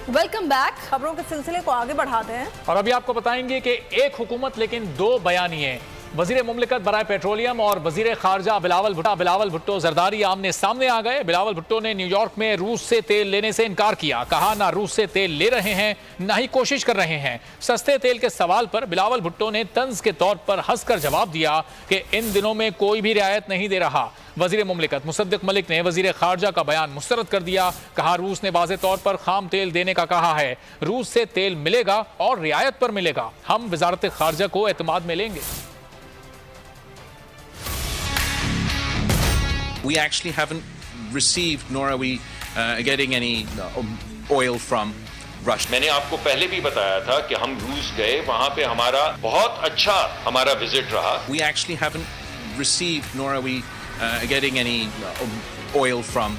Welcome back. खबरों के सिलसिले को आगे बढ़ाते हैं और अभी आपको बताएंगे कि एक हुकूमत लेकिन दो बयानिए। वजीर मुमलिकत बराए पेट्रोलियम और वजीर खारजा बिलावल भुट्टो जरदारी आमने सामने आ गए। बिलावल भुट्टो ने न्यूयॉर्क में रूस से तेल लेने से इनकार किया। कहा ना रूस से तेल ले रहे हैं ना ही कोशिश कर रहे हैं। सस्ते तेल के सवाल पर बिलावल भुट्टो ने तंज के तौर पर हंसकर जवाब दिया कि इन दिनों में कोई भी रियायत नहीं दे रहा। वजीर मुमलिकत मुसद्दिक मलिक ने वजीर खारजा का बयान मुस्तरद कर दिया। कहा रूस ने वाज़े तौर पर खाम तेल देने का कहा है। रूस से तेल मिलेगा और रियायत पर मिलेगा। हम वजारत खारजा को एतमाद में लेंगे। We actually haven't received nor are we getting any oil from Russia. मैंने आपको पहले भी बताया था कि हम रूस गए, वहां पे हमारा बहुत अच्छा हमारा विजिट रहा। We actually haven't received nor are we getting any oil from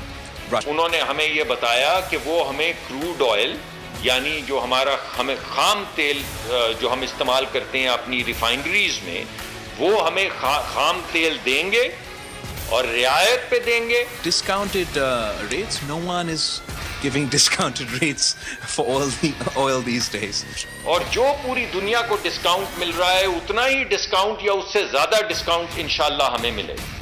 Russia. उन्होंने हमें ये बताया कि वो हमें क्रूड ऑयल यानी जो हमारा हमें खाम तेल जो हम इस्तेमाल करते हैं अपनी रिफाइनरीज में, वो हमें खाम तेल देंगे और रियायत पे देंगे। Discounted rates? No one is giving discounted rates for oil these days. और जो पूरी दुनिया को डिस्काउंट मिल रहा है उतना ही डिस्काउंट या उससे ज्यादा डिस्काउंट इंशाल्लाह हमें मिलेगा।